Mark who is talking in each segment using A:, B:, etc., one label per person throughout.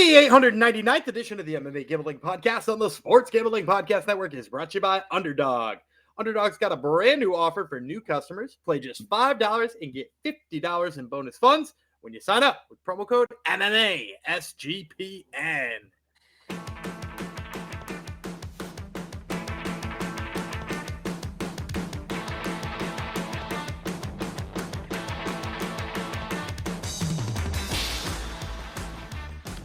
A: The 899th edition of the MMA Gambling Podcast on the Sports Gambling Podcast Network is brought to you by Underdog. Underdog's got a brand new offer for new customers. Play just $5 and get $50 in bonus funds when you sign up with promo code MMA SGPN.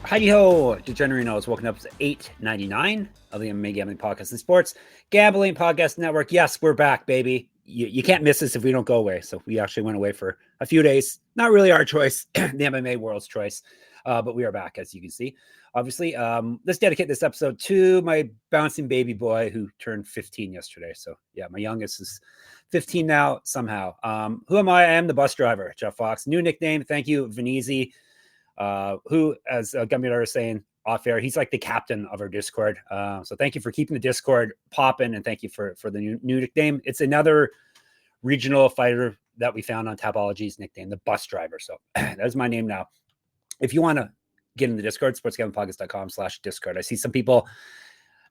B: Heidi ho, DeGenerinos. Welcome up to 899 of the MMA Gambling Podcast and Sports Gambling Podcast Network. Yes, we're back, baby. You can't miss us if we don't go away. So we actually went away for a few days. Not really our choice, the MMA world's choice, but we are back, as you can see. Obviously, let's dedicate this episode to my bouncing baby boy who turned 15 yesterday. So yeah, my youngest is 15 now somehow. Who am I? I am the bus driver, Jeff Fox. New nickname. Thank you, Venezi. Who, as Gumby was saying off air, he's like the captain of our Discord. So thank you for keeping the Discord popping, and thank you for the new nickname. It's another regional fighter that we found on Tapology's nickname, the bus driver. So that's my name now. If you want to get in the Discord, sportsgamblingpodcast.com/Discord. I see some people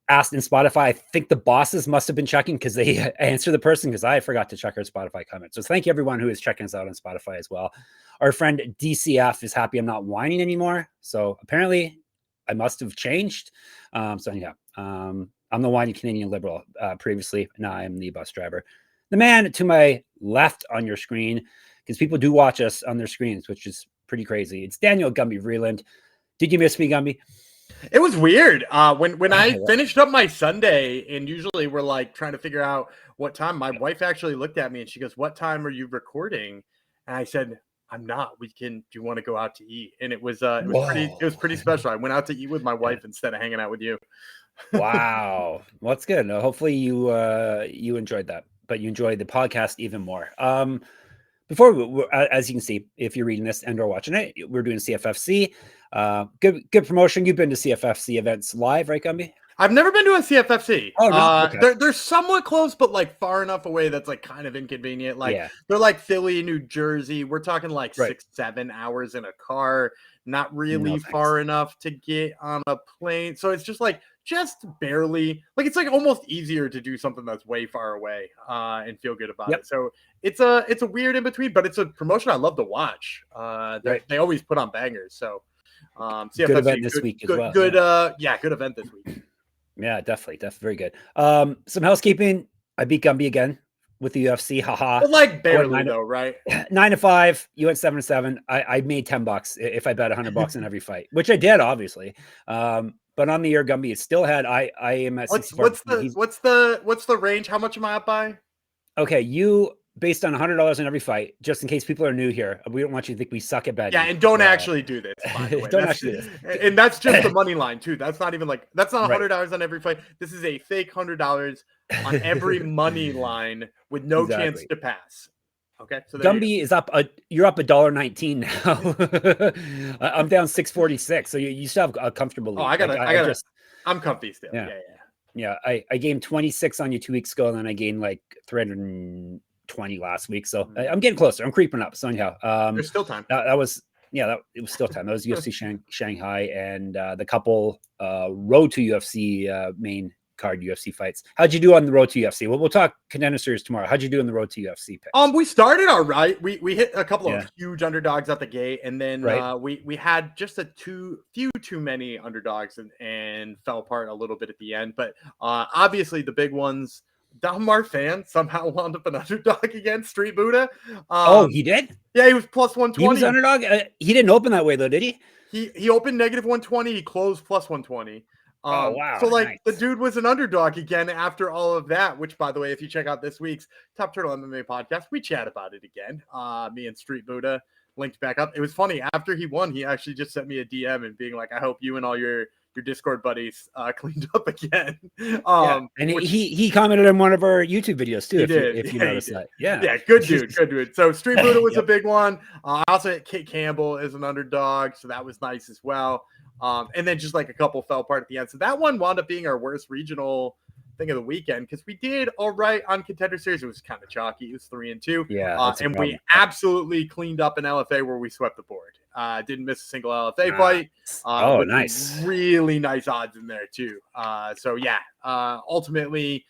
B: asked in Spotify. I think the bosses must have been checking because they answer the person, because I forgot to check our Spotify comments. So thank you everyone who is checking us out on Spotify as well. Our friend DCF is happy I'm not whining anymore. So apparently I must have changed. So yeah, I'm the whiny Canadian liberal previously. Now I'm the bus driver. The man to my left on your screen, because people do watch us on their screens, which is pretty crazy. It's Daniel Gumby Vreeland. Did you miss me, Gumby?
A: It was weird. When I finished up my Sunday, and usually we're like trying to figure out what time, my wife actually looked at me and she goes, "What time are you recording?" And I said, "I'm not. Do you want to go out to eat?" And it was pretty special. I went out to eat with my wife instead of hanging out with you.
B: Wow. Well, that's good. Hopefully you enjoyed that, but you enjoyed the podcast even more. Before, as you can see, if you're reading this and or watching it, we're doing CFFC. Good promotion. You've been to CFFC events live, right, Gumby?
A: I've never been to a CFFC.
B: Oh, no? Okay.
A: They're somewhat close, but like far enough away that's like kind of inconvenient. Like they're like Philly, New Jersey. We're talking like 6-7 hours in a car. Not really far enough to get on a plane. So it's just barely, like it's like almost easier to do something that's way far away and feel good about it. So it's a weird in between, but it's a promotion I love to watch. They always put on bangers. So CFFC,
B: good event this week as well.
A: Good event this week.
B: Yeah, definitely very good. Some housekeeping. I beat Gumby again with the UFC. Haha.
A: But like barely though, right?
B: 9-5. You went 7-7. I made $10 if I bet $100 in every fight, which I did, obviously. But on the year, Gumby is still ahead. I am at 64.
A: What's the range? How much am I up by?
B: Okay, you based on $100 in every fight, just in case people are new here. We don't want you to think we suck at betting.
A: Yeah, and don't actually do this. By the way.
B: Don't actually do this.
A: And that's just the money line too. That's not even like that's not $100 on every fight. This is a fake $100 on every money line with no chance to pass. Okay, so
B: Gumby is up. You're up $1.19 now. I'm down 646. So you still have a comfortable lead.
A: Oh, I'm comfy still.
B: Yeah. I gained 26 on you 2 weeks ago, and then I gained like 320 last week. So I'm getting closer. I'm creeping up. So anyhow,
A: there's still time.
B: It was still time. That was UFC Shanghai and the couple road to UFC main card UFC fights. How'd you do on the road to UFC? We'll talk Contender Series tomorrow. How'd you do on the road to UFC picks?
A: We started all right. We hit a couple of huge underdogs at the gate, and then we had just few too many underdogs and fell apart a little bit at the end. But obviously the big ones. Dalmar Fan somehow wound up an underdog against Street Buddha.
B: He did?
A: Yeah, he was plus 120.
B: He was underdog? He didn't open that way, though, did he?
A: He opened negative 120. He closed plus 120.
B: Wow.
A: So, the dude was an underdog again after all of that, which, by the way, if you check out this week's Top Turtle MMA podcast, we chat about it again. Me and Street Buddha linked back up. It was funny. After he won, he actually just sent me a DM and being like, I hope you and all your Discord buddies cleaned up again.
B: And he commented on one of our YouTube videos too. If you noticed that. Yeah,
A: good dude. So Street Buddha was a big one. I also had Kit Campbell as an underdog, so that was nice as well. And then just like a couple fell apart at the end. So that one wound up being our worst regional thing of the weekend because we did all right on Contender Series. It was kind of chalky. It was 3-2.
B: Yeah,
A: and we absolutely cleaned up an LFA where we swept the board. Didn't miss a single LFA fight. With
B: nice.
A: Really nice odds in there too. Ultimately,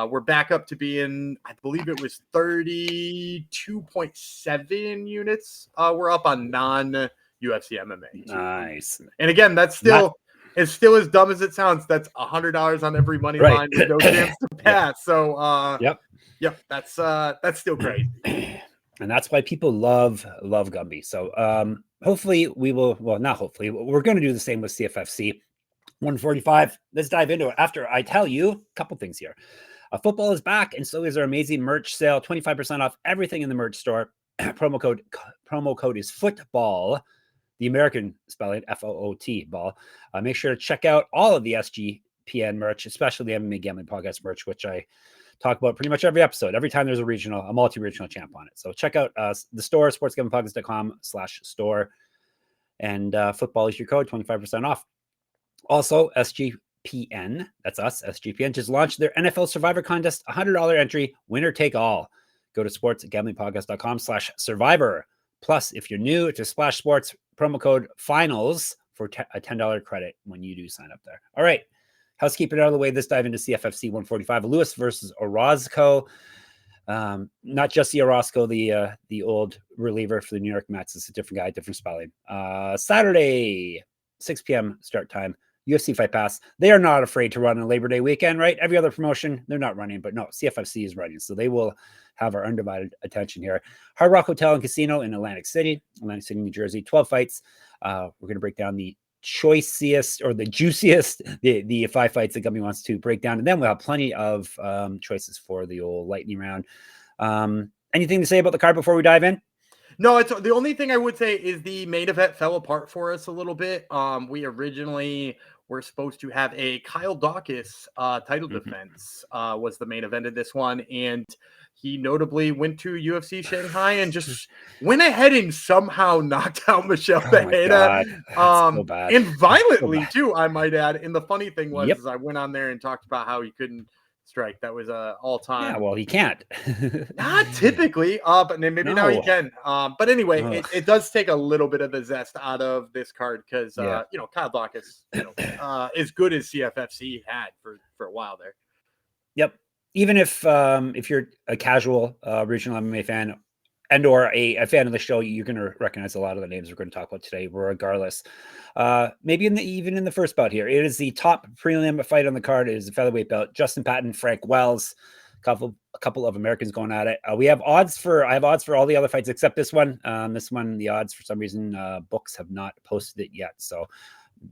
A: we're back up to being, I believe it was 32.7 units. We're up on non-UFC MMA.
B: Nice.
A: And again, that's still it's still as dumb as it sounds. That's $100 on every money line with no chance to pass. So that's still great.
B: And that's why people love Gumby. So hopefully we will, well, not hopefully, we're going to do the same with CFFC 145. Let's dive into it after I tell you a couple things here. Football is back, and so is our amazing merch sale. 25% off everything in the merch store. Promo code is football, the American spelling, FOOT ball. Make sure to check out all of the SGPN merch, especially the MMA Gambling Podcast merch, which I talk about pretty much every episode. Every time there's a multi-regional champ on it. So check out the store, sportsgamblingpodcast.com/store. And football is your code, 25% off. Also, SGPN, that's us, SGPN, just launched their NFL Survivor Contest, $100 entry, winner take all. Go to sportsgamblingpodcast.com/survivor. Plus, if you're new to Splash Sports, promo code FINALS for a $10 credit when you do sign up there. All right. Housekeeping out of the way. Let's dive into CFFC 145. Lewis versus Orozco. Not just the Orozco, the old reliever for the New York Mets. It's a different guy, different spelling. Saturday, 6 p.m. start time. UFC Fight Pass. They are not afraid to run on Labor Day weekend, right? Every other promotion, they're not running, but no, CFFC is running. So they will have our undivided attention here. Hard Rock Hotel and Casino in Atlantic City, New Jersey. 12 fights. We're going to break down the choicest or the juiciest, the 5 fights that Gumby wants to break down. And then we'll have plenty of choices for the old lightning round. Anything to say about the card before we dive in?
A: No, it's the only thing I would say is the main event fell apart for us a little bit. We originally were supposed to have a Kyle Dawkins title defense was the main event of this one. And he notably went to UFC Shanghai and just went ahead and somehow knocked out Michelle Tejeda.
B: So bad.
A: And violently too, I might add. And the funny thing was is I went on there and talked about how he couldn't strike. That was all time.
B: Yeah, well, he can't.
A: Not typically, but maybe now he can. But anyway, it does take a little bit of the zest out of this card because Kyle Dawkins, as good as CFFC had for a while there.
B: Yep. Even if you're a casual regional MMA fan and or a fan of the show, you're going to recognize a lot of the names we're going to talk about today, regardless. Maybe even in the first bout here, it is the top prelim fight on the card. It is the featherweight bout. Justin Patton, Frank Wells, a couple of Americans going at it. I have odds for all the other fights except this one. The odds for some reason books have not posted it yet, so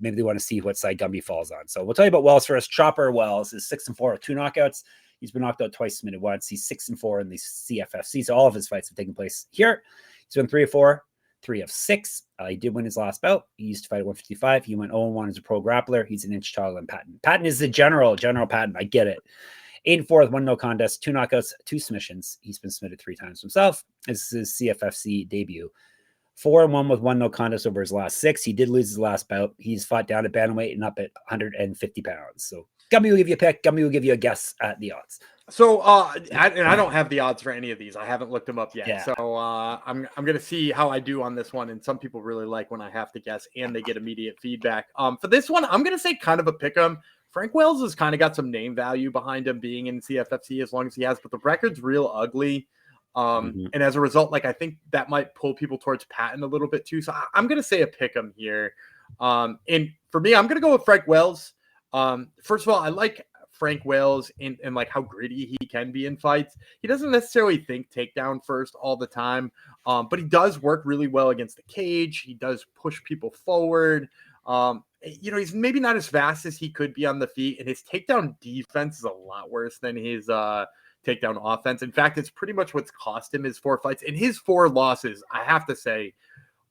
B: maybe they want to see what side Gumby falls on. So we'll tell you about Wells first. Chopper Wells is 6-4 with 2 knockouts. He's been knocked out twice, submitted once. He's 6-4 in the CFFC. So all of his fights have taken place here. He's been 3-4, 3-6. He did win his last bout. He used to fight at 155. He went 0-1 as a pro grappler. He's an inch taller than Patton. Patton is the general Patton. I get it. 8-4 with 1 no contest, 2 knockouts, 2 submissions. He's been submitted 3 times himself. This is his CFFC debut. 4-1 with 1 no contest over his last 6. He did lose his last bout. He's fought down at bantamweight and up at 150 pounds. So Gumby will give you a pick. Gumby will give you a guess at the odds.
A: So, I don't have the odds for any of these. I haven't looked them up yet.
B: Yeah.
A: So, I'm going to see how I do on this one. And some people really like when I have to guess and they get immediate feedback. For this one, I'm going to say kind of a pick 'em. Frank Wells has kind of got some name value behind him being in CFFC as long as he has, but the record's real ugly. And as a result, I think that might pull people towards Patton a little bit too. So I'm going to say a pick 'em here. And for me, I'm going to go with Frank Wells. First of all, I like Frank Wells and how gritty he can be in fights. He doesn't necessarily think takedown first all the time, but he does work really well against the cage. He does push people forward. He's maybe not as fast as he could be on the feet, and his takedown defense is a lot worse than his takedown offense. In fact, it's pretty much what's cost him his 4 fights. And his 4 losses, I have to say,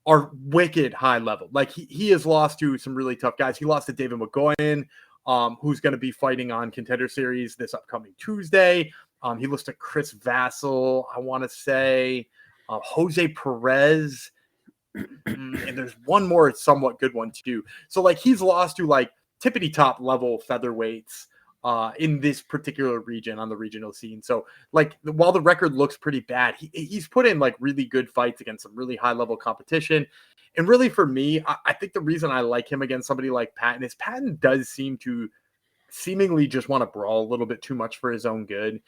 A: are wicked high level. He has lost to some really tough guys. He lost to David McGowan, who's going to be fighting on Contender Series this upcoming Tuesday. He lost to Chris Vassell, I want to say, Jose Perez, and there's one more somewhat good one too. So he's lost to tippity top level featherweights. in this particular region on the regional scene. So like while the record looks pretty bad, he's put in like really good fights against some really high level competition. And really for me, I think the reason I like him against somebody like Patton is Patton does seem to seemingly just want to brawl a little bit too much for his own good.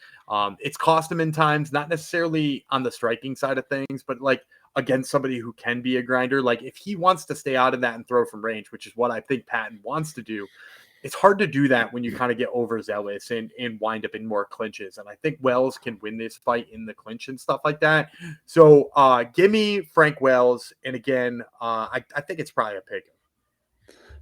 A: It's cost him in times, not necessarily on the striking side of things, but like against somebody who can be a grinder. Like if he wants to stay out of that and throw from range, which is what I think Patton wants to do, it's hard to do that when you kind of get overzealous and wind up in more clinches. And I think Wells can win this fight in the clinch and stuff like that. So give me Frank Wells. And again, I think it's probably a pick.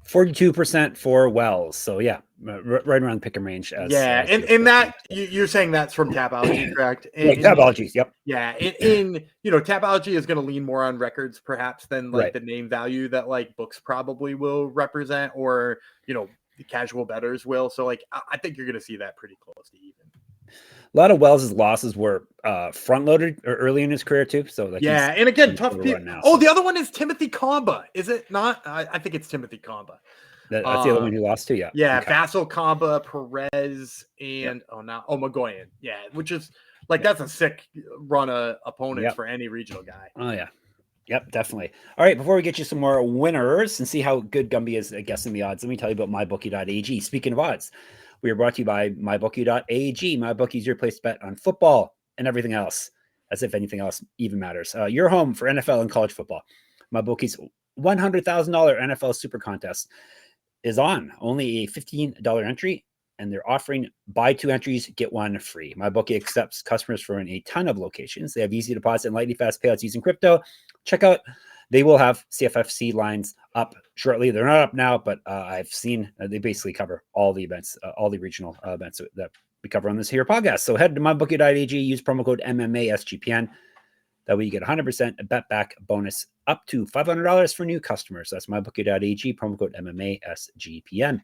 B: 42% for Wells. So yeah, right around the pick and range.
A: And that you're saying that's from Tapology, correct?
B: Tapology, yep.
A: Yeah, in Tapology is going to lean more on records perhaps than like the name value that like books probably will represent, or the casual bettors will. So like I think you're going to see that pretty close to even.
B: A lot of Wells's losses were front loaded or early in his career too. So like
A: and again, tough people. Oh, the other one is Timothy Kamba, is it not? I think it's Timothy Kamba.
B: That's the other one he lost to, yeah.
A: Yeah, okay. Vassal, Kamba, Perez, and Magoyan. Yeah, which is like that's a sick run of opponents for any regional guy.
B: Oh yeah. Yep, definitely. All right, before we get you some more winners and see how good Gumby is at guessing the odds, let me tell you about mybookie.ag. Speaking of odds, we are brought to you by mybookie.ag. MyBookie is your place to bet on football and everything else, as if anything else even matters. Your home for NFL and college football. MyBookie's $100,000 NFL Super Contest is on. Only a $15 entry, and they're offering buy 2 entries, get 1 free. MyBookie accepts customers from a ton of locations. They have easy deposit and lightning fast payouts using crypto. Check out. They will have CFFC lines up shortly. They're not up now, but I've seen they basically cover all the events, all the regional events that we cover on this here podcast. So head to mybookie.ag, use promo code MMA SGPN. That way you get 100% bet back bonus up to $500 for new customers. That's mybookie.ag, promo code MMA SGPN.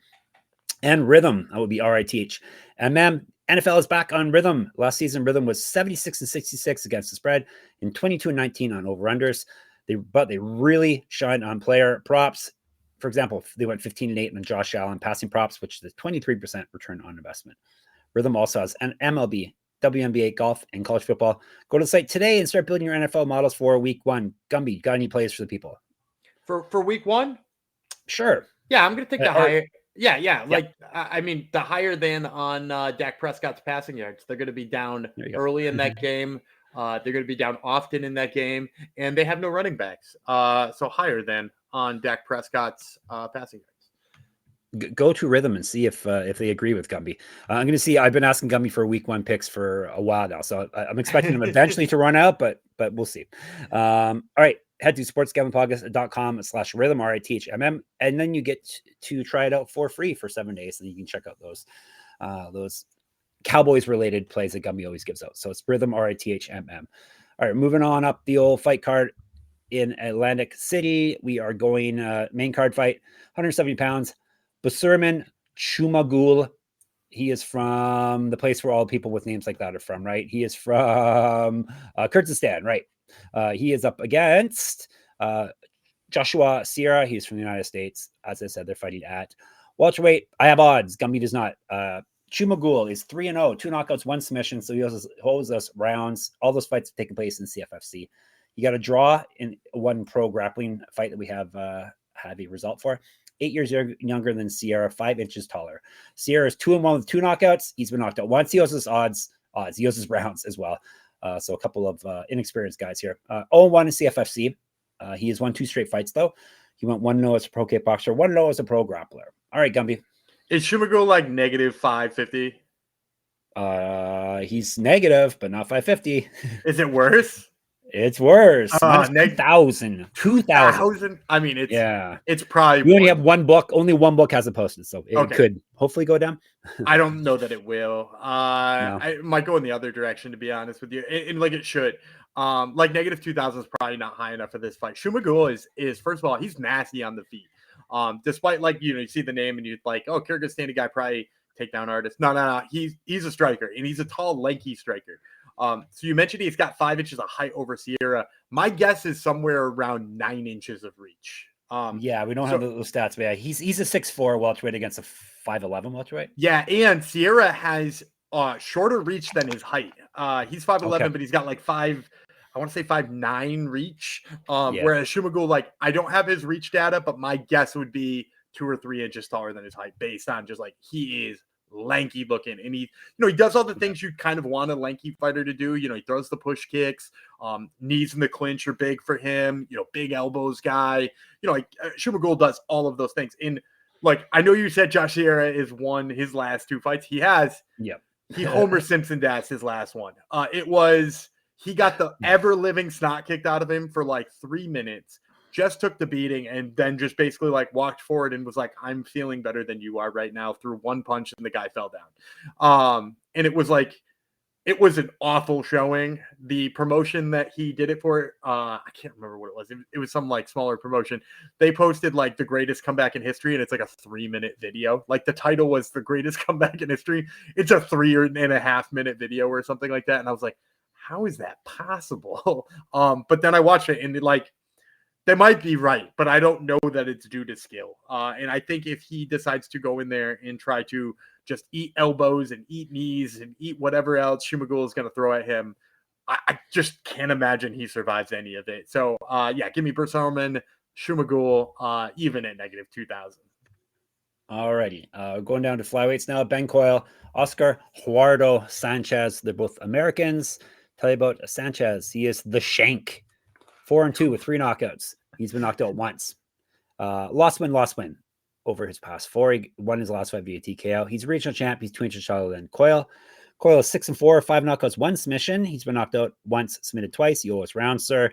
B: And Rhythm, that would be RITH. NFL is back on Rhythm. Last season, Rhythm was 76-66 against the spread and 22-19 on over-unders. But they really shine on player props. For example, they went 15-8 on Josh Allen passing props, which is a 23% return on investment. Rhythm also has an MLB, WNBA, golf, and college football. Go to the site today and start building your NFL models for week 1. Gumby, got any plays for the people?
A: For week 1?
B: Sure.
A: Yeah, I'm going to take the higher. Yeah. Like, I mean, the higher than on Dak Prescott's passing yards. They're going to be down early in that game. They're going to be down often in that game, and they have no running backs. So higher than on Dak Prescott's passing yards.
B: Go to Rhythm and see if they agree with Gumby. I'm going to see. I've been asking Gumby for week 1 picks for a while now, so I'm expecting them eventually to run out, but we'll see. All right. Head to sportsgamblingpodcast.com/rhythm, RITHMM, and then you get to try it out for free for 7 days, and you can check out those Cowboys related plays that Gumby always gives out. So it's Rhythm, RITHMM. All right, moving on up the old fight card in Atlantic City. We are going main card fight, 170 pounds. Busurman, Zhumagul. He is from the place where all people with names like that are from, right? He is from Kyrgyzstan, right? He is up against Joshua Sierra. He's from the United States. As I said, they're fighting at welterweight. I have odds. Gumby does not. Zhumagul is 3-0, 2 knockouts, 1 submission. So he holds us rounds. All those fights have taken place in CFFC. You got a draw in 1 pro grappling fight that we have a result for. 8 years younger than Sierra, 5 inches taller. Sierra is 2-1 with 2 knockouts. He's been knocked out once. He owes us odds. He owes us rounds as well. So a couple of inexperienced guys here. 0-1 in CFFC. He has won 2 straight fights, though. He went 1-0 as a pro kickboxer, 1-0 as a pro grappler. All right, Gumby.
A: Is Zhumagul like negative 550?
B: He's negative, but not 550.
A: Is it worse?
B: It's worse. 2,000. 2,000.
A: I mean, it's probably.
B: We only have 1 book. Only 1 book has it posted, so it could hopefully go down.
A: I don't know that it will. No. I might go in the other direction, to be honest with you, and like it should. Like negative 2,000 is probably not high enough for this fight. Zhumagul is first of all, he's nasty on the feet. Despite like you see the name and you're like, oh, Kyrgyzstani guy probably takedown artist. No. He's a striker, and he's a tall, lanky striker. So you mentioned he's got 5 inches of height over Sierra. My guess is somewhere around 9 inches of reach.
B: Yeah, we don't have those stats, but yeah, he's a 6'4" welterweight against a 5'11" welterweight.
A: Yeah, and Sierra has shorter reach than his height. He's 5'11", but he's got like I want to say 5'9" reach. Whereas Zhumagul, like, I don't have his reach data, but my guess would be 2 or 3 inches taller than his height, based on just like he is lanky looking, and he does all the things you kind of want a lanky fighter to do. He throws the push kicks, knees in the clinch are big for him. Big elbows guy. Like Zhumagul does all of those things. And like, I know you said Josh Sierra has won his last 2 fights. He has.
B: Yep.
A: He Homer Simpson that's his last one. He got the ever living snot kicked out of him for like 3 minutes. Just took the beating and then just basically like walked forward and was like, I'm feeling better than you are right now, threw 1 punch and the guy fell down. And it was an awful showing. The promotion that he did it for, I can't remember what it was. It was some like smaller promotion. They posted like the greatest comeback in history, and it's like a 3-minute video. Like the title was the greatest comeback in history. It's a 3.5 minute video or something like that. And I was like, how is that possible? But then I watched it and they might be right, but I don't know that it's due to skill. And I think if he decides to go in there and try to just eat elbows and eat knees and eat whatever else Zhumagul is going to throw at him, I just can't imagine he survives any of it. So, give me Busurman, Zhumagul, even at -2,000.
B: Alrighty. Going down to flyweights now. Ben Coyle, Oscar Juardo Sánchez. They're both Americans. Tell you about Sánchez. He is the Shank. 4-2 with 3 knockouts. He's been knocked out once. Lost win over his past 4. He won his last fight via TKO. He's a regional champ. He's 2 inches taller than Coyle. Coyle is 6-4, 5 knockouts, 1 submission. He's been knocked out once, submitted twice. You owe us round, sir.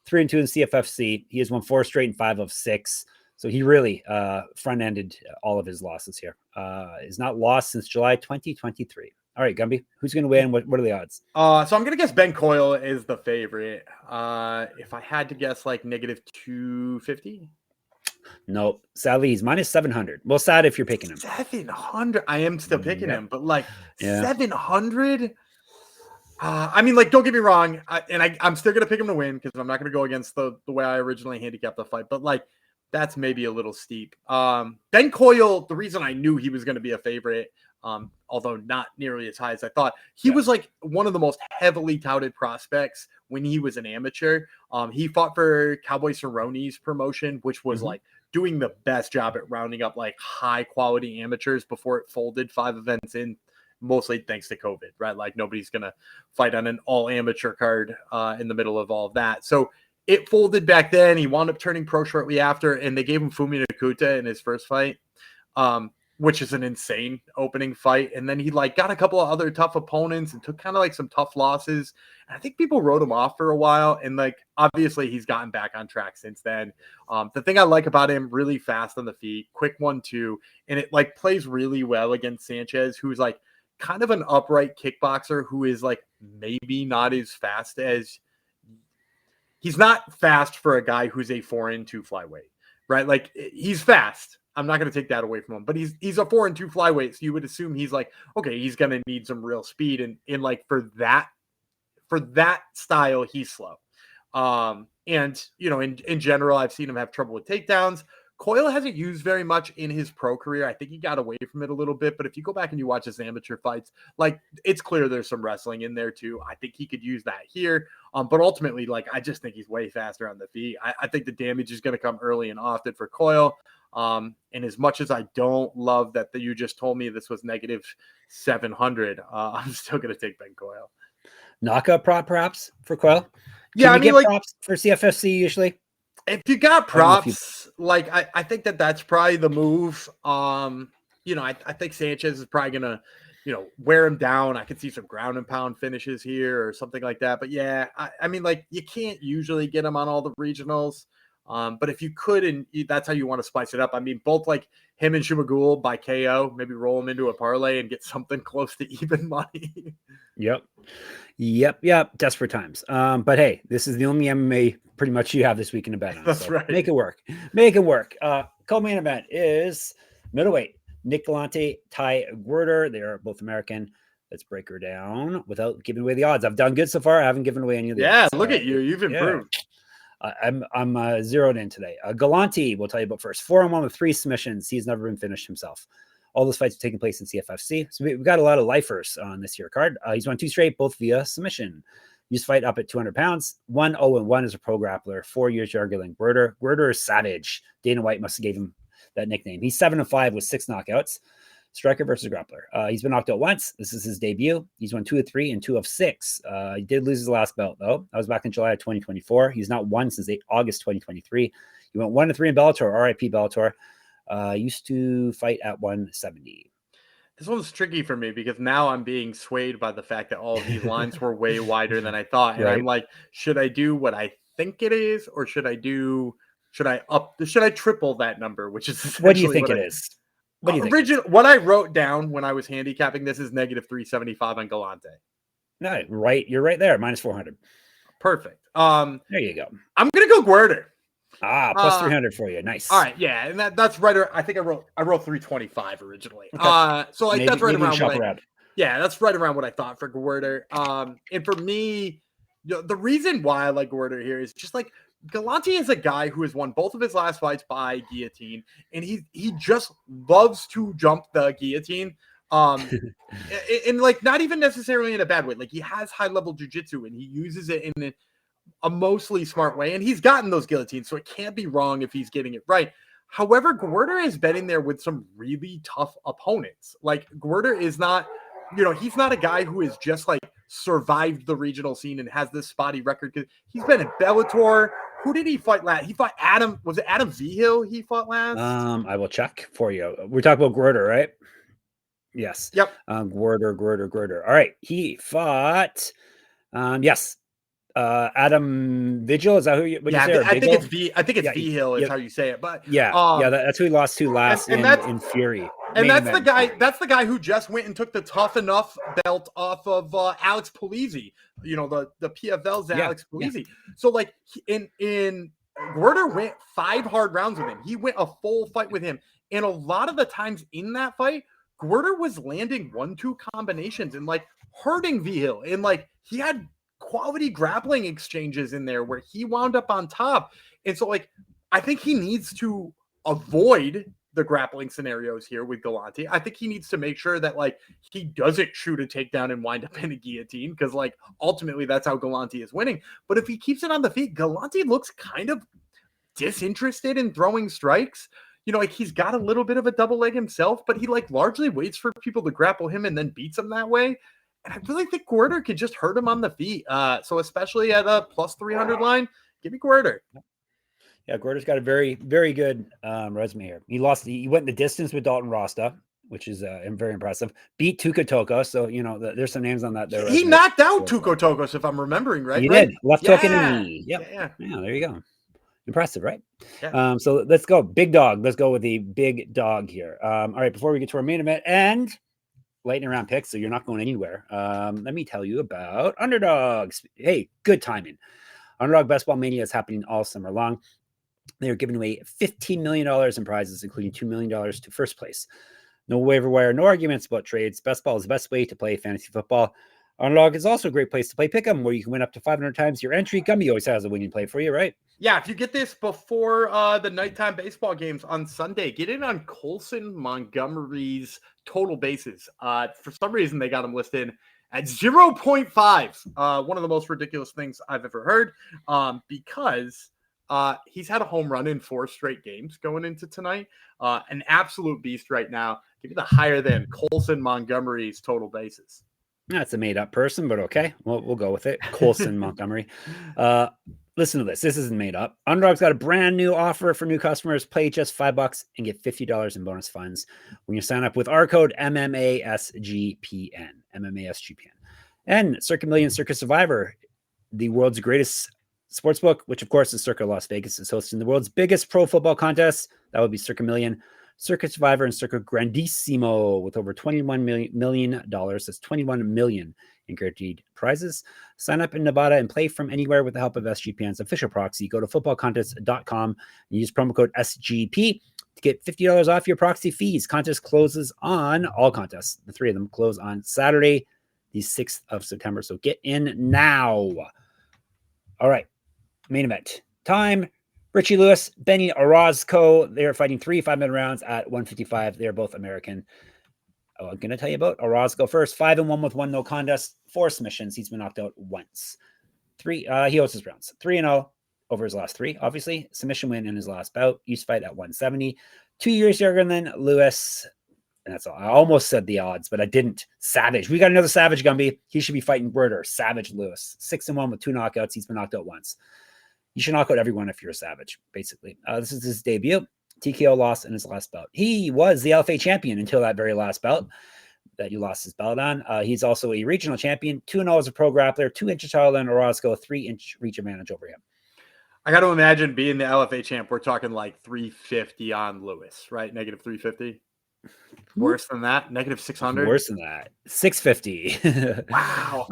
B: 3-2 in CFFC. He has won 4 straight and 5 of 6. So he really front-ended all of his losses here. He's not lost since July 2023. All right, Gumby, who's going to win? What are the odds?
A: So I'm going to guess Ben Coyle is the favorite. If I had to guess, like -250.
B: No, sadly, he's -700. Well, sad if you're picking him.
A: 700. I am still picking him, but 700. I mean, like, don't get me wrong, I'm still going to pick him to win because I'm not going to go against the way I originally handicapped the fight. But like, that's maybe a little steep. Ben Coyle, the reason I knew he was going to be a favorite, although not nearly as high as I thought, he was like one of the most heavily touted prospects when he was an amateur. He fought for Cowboy Cerrone's promotion, which was like doing the best job at rounding up like high quality amateurs before it folded 5 events in, mostly thanks to COVID, right? Like nobody's going to fight on an all amateur card in the middle of all of that. So it folded back then. He wound up turning pro shortly after, and they gave him Fumi Nakuta in his first fight, which is an insane opening fight. And then he like got a couple of other tough opponents and took kind of like some tough losses. And I think people wrote him off for a while. And like, obviously he's gotten back on track since then. The thing I like about him, really fast on the feet, quick 1-2, and it like plays really well against Sánchez, who's like kind of an upright kickboxer who is like maybe not as fast as he's not fast for a guy who's a 4-2 flyweight, right? Like he's fast. I'm not going to take that away from him, but he's a 4-2 flyweight. So you would assume he's like, okay, he's going to need some real speed. And like for that style, he's slow. And in general, I've seen him have trouble with takedowns. Coyle hasn't used very much in his pro career. I think he got away from it a little bit, but if you go back and you watch his amateur fights, like it's clear there's some wrestling in there too. I think he could use that here. But ultimately, like, I just think he's way faster on the feet. I think the damage is going to come early and often for Coyle. And as much as I don't love that you just told me this was -700, I'm still going to take Ben Coyle.
B: Knockout prop perhaps for Coyle?
A: Yeah, I mean, like,
B: props for CFFC usually.
A: If you got props, like I think that's probably the move. I think Sánchez is probably gonna, wear him down. I could see some ground and pound finishes here or something like that. But yeah, I mean, like you can't usually get him on all the regionals. But if you could, and that's how you want to spice it up. I mean, both like him and Zhumagul by KO, maybe roll him into a parlay and get something close to even money.
B: Yep. Desperate times. But hey, this is the only MMA pretty much you have this week in a bet on.
A: That's right.
B: Make it work. Co-main event is middleweight. Nick Galanti, Ty Gwerder. They are both American. Let's break her down without giving away the odds. I've done good so far. I haven't given away any of the odds.
A: Look at you. You've improved.
B: I'm zeroed in today. Galanti, we'll tell you about first. 4-on-1 with 3 submissions. He's never been finished himself. All those fights are taking place in CFFC. So we've got a lot of lifers on this year card. He's won 2 straight, both via submission. Used to fight up at 200 pounds. 1-0-1 as a pro grappler. 4 years younger than Gwerder. Gwerder is savage. Dana White must have gave him that nickname. He's 7-5 with 6 knockouts. Striker versus grappler. He's been knocked out once. This is his debut. He's won 2 of 3 and 2 of 6. He did lose his last belt, though. That was back in July of 2024. He's not won since August 2023. He went 1-3 in Bellator, RIP Bellator. Used to fight at 170.
A: This one's tricky for me because now I'm being swayed by the fact that all of these lines were way wider than I thought. And I'm like, should I do what I think it is, or should I triple that number, which is
B: what do you think it is? What do you think?
A: What I wrote down when I was handicapping this is negative 375 on Galanti.
B: No, right. You're right there. Minus 400.
A: Perfect.
B: There you go.
A: I'm going to go Gwerder.
B: Plus 300 for you. Nice.
A: All right. Yeah. And that's right. I think I wrote 325 originally. Okay. So like that's right around that's right around what I thought for Gwerder. And for me, the reason why I like Gwerder here is just like Galanti is a guy who has won both of his last fights by guillotine, and he just loves to jump the guillotine. And like not even necessarily in a bad way. Like he has high level jiu-jitsu and he uses it in a mostly smart way, and he's gotten those guillotines, so it can't be wrong if he's getting it right. However, Gwerder has been in there with some really tough opponents. Like Gwerder is not, he's not a guy who is just like survived the regional scene and has this spotty record. He's been in Bellator. Who did he fight last? He fought Adam. Was it Adam Vigil he fought last?
B: I will check for you. We're talking about Gwerder, right? Yes.
A: Yep.
B: Gwerder. All right. He fought. Yes. Adam Vigil, is that who you?
A: I think it's Vigil is how you say it. But
B: that's who he lost to last in Fury.
A: And that's the guy. That's the guy who just went and took the Tough Enough belt off of Alex Polizzi. The PFL's Alex Polizzi. So like in Gwerder went 5 hard rounds with him. He went a full fight with him, and a lot of the times in that fight, Gwerder was landing 1-2 combinations and like hurting Vigil, and like he had quality grappling exchanges in there where he wound up on top. And so like I think he needs to avoid the grappling scenarios here with Galanti. I think he needs to make sure that like he doesn't shoot a takedown and wind up in a guillotine, because like ultimately that's how Galanti is winning. But if he keeps it on the feet, Galanti looks kind of disinterested in throwing strikes. Like he's got a little bit of a double leg himself, but he like largely waits for people to grapple him and then beats him that way. And I really think Gwerder could just hurt him on the feet. So especially at a plus 300 line, give me Gwerder.
B: Yeah, Gwerder's got a very, very good resume here. He went the distance with Dalton Rasta, which is very impressive. Beat Tuka Tokos. So, there's some names on that there.
A: He knocked out Tuka Tokos, if I'm remembering right.
B: He did. Left hook and knee. Yep. Yeah, there you go. Impressive, right? Yeah. So let's go. Big dog. Let's go with the big dog here. All right, before we get to our main event and lightning round picks, so you're not going anywhere. Let me tell you about underdogs. Hey, good timing. Underdog Best Ball Mania is happening all summer long. They are giving away $15 million in prizes, including $2 million to first place. No waiver wire, no arguments about trades. Best Ball is the best way to play fantasy football. Underdog is also a great place to play Pick'em, where you can win up to 500 times your entry. Gumby always has a winning play for you, right?
A: Yeah, if you get this before the nighttime baseball games on Sunday, get in on Colson Montgomery's total bases. For some reason, they got him listed at 0.5. One of the most ridiculous things I've ever heard, because he's had a home run in 4 straight games going into tonight. An absolute beast right now. Give me the higher than Colson Montgomery's total bases.
B: That's a made-up person, but okay. We'll go with it. Colson Montgomery. Listen to this. This isn't made up. Underdog's got a brand new offer for new customers. Play just $5 and get $50 in bonus funds when you sign up with our code MMASGPN. MMASGPN. And Circa Million Circa Survivor, the world's greatest sportsbook, which of course is Circa Las Vegas, is hosting the world's biggest pro football contest. That would be Circa Million, Circa Survivor, and Circa Grandissimo with over $21 million. That's $21 million in guaranteed prizes. Sign up in Nevada and play from anywhere with the help of SGPN's official proxy. Go to footballcontest.com and use promo code SGP to get $50 off your proxy fees. Contest closes on all contests. The 3 of them close on Saturday, the 6th of September. So get in now. All right. Main event. time. Richie Lewis, Benny Orozco, they're fighting 3 5-minute rounds at 155. They're both American. I'm going to tell you about Orozco first. 5-1 with 1 no contest, 4 submissions. He's been knocked out once. 3. He owes his rounds. 3-0 over his last 3. Obviously, submission win in his last bout. Used to fight at 170. 2 years younger than Lewis. And that's all. I almost said the odds, but I didn't. Savage. We got another Savage, Gumby. He should be fighting Gwerder. Savage Lewis. 6-1 with 2 knockouts. He's been knocked out once. You should knock out everyone if you're a Savage, basically. This is his debut. TKO loss in his last bout. He was the LFA champion until that very last bout that you lost his belt on. He's also a regional champion, 2-0 as a pro grappler, 2 inches taller than Orozco, 3-inch reach advantage over him.
A: I got to imagine being the LFA champ, we're talking like 350 on Lewis, right? Negative 350. Worse than that? Negative 600?
B: Worse than that. 650.
A: Wow.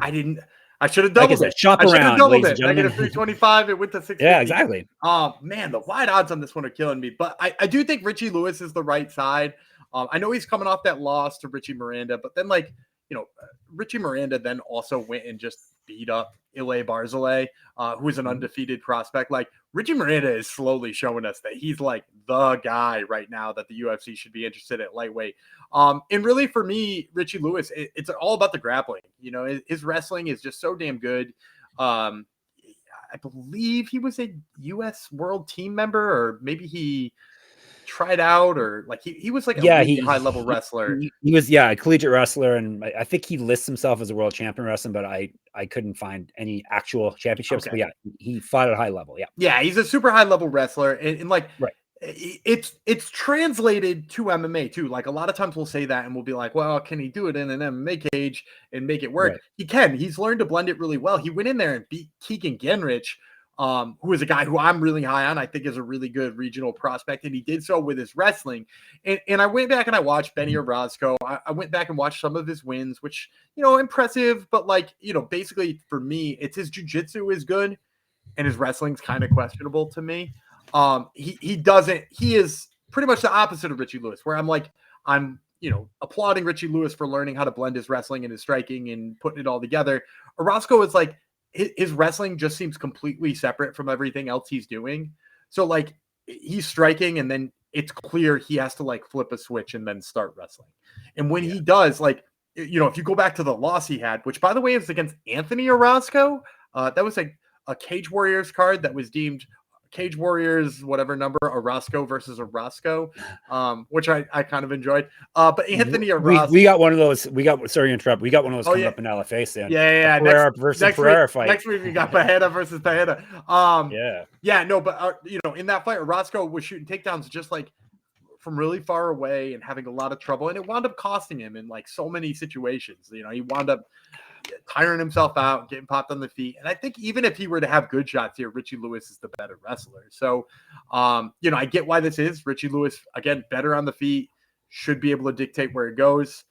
A: I should have doubled it.
B: Shop around,
A: doubled it. Negative 325. It went to 650.
B: Yeah, exactly.
A: Man, the wide odds on this one are killing me. But I do think Richie Lewis is the right side. I know he's coming off that loss to Richie Miranda, but then Richie Miranda then also went and just beat up Ile Barzilay, who is an undefeated prospect. Like Richie Miranda is slowly showing us that he's like the guy right now that the UFC should be interested at lightweight. And really for me, Richie Lewis, it's all about the grappling. His wrestling is just so damn good. I believe he was a U.S. World Team member, or maybe he tried out, or like he was like a really high level wrestler.
B: He was a collegiate wrestler, and I think he lists himself as a world champion wrestling, but I couldn't find any actual championships. Okay. But he fought at a high level. Yeah,
A: he's a super high level wrestler, and like
B: right.
A: It's translated to MMA too. Like a lot of times we'll say that and we'll be like, well, can he do it in an MMA cage and make it work? Right. He can. He's learned to blend it really well. He went in there and beat Keegan Genrich, who is a guy who I'm really high on. I think is a really good regional prospect, and he did so with his wrestling. And I went back and I watched Benny Orozco. I went back and watched some of his wins, which, impressive, but basically for me, it's his jiu-jitsu is good and his wrestling's kind of questionable to me. He is pretty much the opposite of Richie Lewis, where I'm applauding Richie Lewis for learning how to blend his wrestling and his striking and putting it all together. Orozco is like, his wrestling just seems completely separate from everything else he's doing. So like he's striking and then it's clear he has to like flip a switch and then start wrestling. And when he does, like, if you go back to the loss he had, which by the way is against Anthony Orozco, that was a Cage Warriors card that was deemed Cage Warriors, whatever number, Orozco versus Orozco, which I kind of enjoyed. But Anthony Orozco,
B: we got one of those. Sorry to interrupt. We got one of those coming up in LFA soon.
A: Yeah.
B: Pereira versus Pereira fight.
A: Next week we got Pajeda versus Pajeda. But in that fight, Orozco was shooting takedowns just like from really far away and having a lot of trouble, and it wound up costing him in like so many situations. He wound up tiring himself out, getting popped on the feet. And I think even if he were to have good shots here, Richie Lewis is the better wrestler. So, I get why this is. Richie Lewis, again, better on the feet, should be able to dictate where it goes.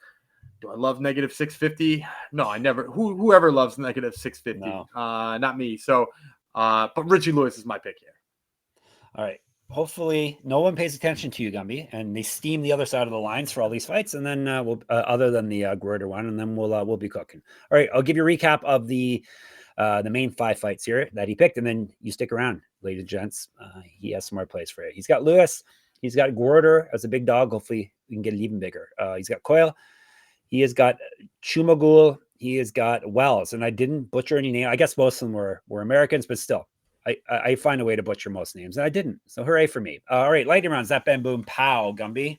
A: Do I love negative 650? No, I never. Whoever loves negative 650? No. Not me. So, but Richie Lewis is my pick here.
B: All right. Hopefully no one pays attention to you, Gumby, and they steam the other side of the lines for all these fights. And then we'll, other than the Gwerder one, and then we'll be cooking. All right. I'll give you a recap of the main 5 fights here that he picked. And then you stick around, ladies and gents. He has some more plays for you. He's got Lewis. He's got Gwerder as a big dog. Hopefully we can get it even bigger. He's got Coyle. He has got Zhumagul. He has got Wells. And I didn't butcher any name. I guess most of them were Americans, but still. I find a way to butcher most names, and I didn't. So hooray for me. All right, lightning rounds. That bam boom pow, Gumby.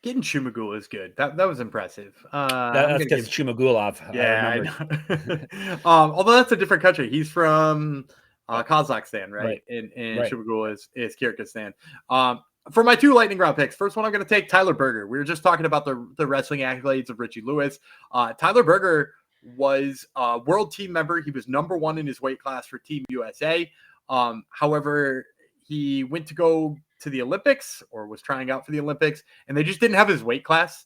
A: Getting Zhumagul is good. That was impressive.
B: That's because Zhumagulov.
A: Yeah, I know. Although that's a different country. He's from Kazakhstan, right? And Zhumagul is Kyrgyzstan. For my 2 lightning round picks, first one I'm going to take Tyler Berger. We were just talking about the wrestling accolades of Richie Lewis. Tyler Berger was a world team member. He was number 1 in his weight class for Team USA. However, he went to go to the Olympics, or was trying out for the Olympics, and they just didn't have his weight class.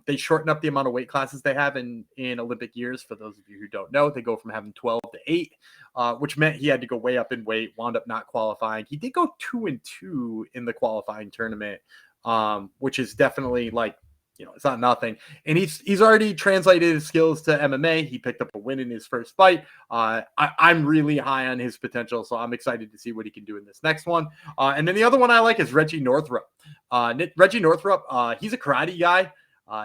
A: They shortened up the amount of weight classes they have in Olympic years. For those of you who don't know, they go from having 12 to 8, which meant he had to go way up in weight, wound up not qualifying. He did go 2-2 in the qualifying tournament, which is definitely like, it's not nothing. And he's already translated his skills to MMA. He picked up a win in his first fight. I'm really high on his potential, so I'm excited to see what he can do in this next one. And then the other one I like is Reggie Northrup. Reggie Northrup, he's a karate guy.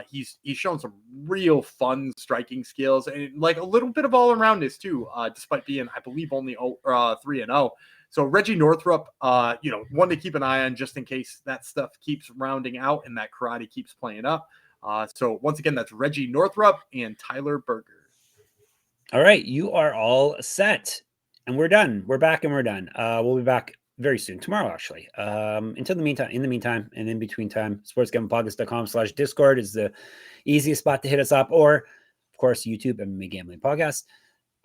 A: He's shown some real fun striking skills and like a little bit of all aroundness too, despite being, I believe, only 3-0. So Reggie Northrup, one to keep an eye on just in case that stuff keeps rounding out and that karate keeps playing up. So once again, that's Reggie Northrup and Tyler Berger.
B: All right, you are all set, and we're done. We're back, and we're done. We'll be back very soon, tomorrow, actually. In the meantime, and in between time, sportsgamblingpodcast.com/Discord is the easiest spot to hit us up, or of course, YouTube MMA Gambling Podcast.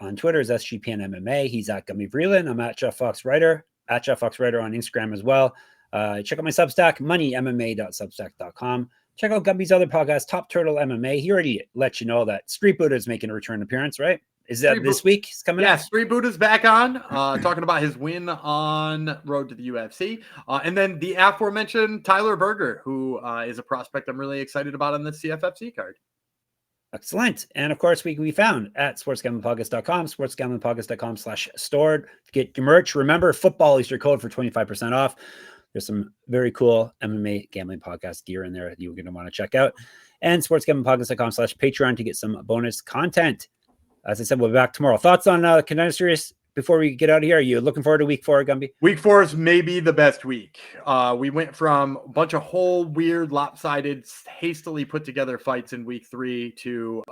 B: On Twitter is SGPN MMA. He's at Gumby Vreeland. I'm at Jeff Fox Writer, at Jeff Fox Writer on Instagram as well. Check out my Substack, moneymma.substack.com. Check out Gumby's other podcast, Top Turtle MMA. He already let you know that Street Buddha is making a return appearance, right? Is that this week? He's coming up?
A: Street Buddha's back on, talking about his win on Road to the UFC. And then the aforementioned Tyler Berger, who is a prospect I'm really excited about on the CFFC card.
B: Excellent. And of course, we can be found at sportsgamblingpodcast.com, sportsgamblingpodcast.com/stored to get your merch. Remember, football is your code for 25% off. There's some very cool MMA gambling podcast gear in there that you're going to want to check out. And sportsgamblingpodcast.com/Patreon to get some bonus content. As I said, we'll be back tomorrow. Thoughts on Contender Series before we get out of here? Are you looking forward to week 4, Gumby?
A: Week 4 is maybe the best week. We went from a bunch of whole weird, lopsided, hastily put together fights in week 3 to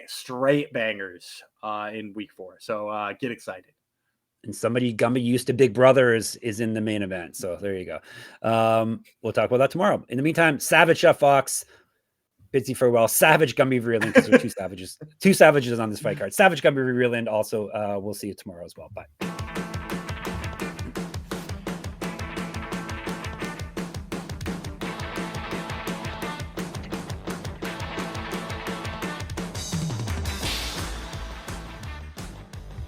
A: straight bangers in week 4. So get excited.
B: And somebody Gumby used to Big Brother is in the main event. So there you go. We'll talk about that tomorrow. In the meantime, Savage Chef Fox, Bitsy farewell, Savage Gumby Vreeland, because there are two savages on this fight card. Savage Gumby Vreeland. Also, we'll see you tomorrow as well. Bye.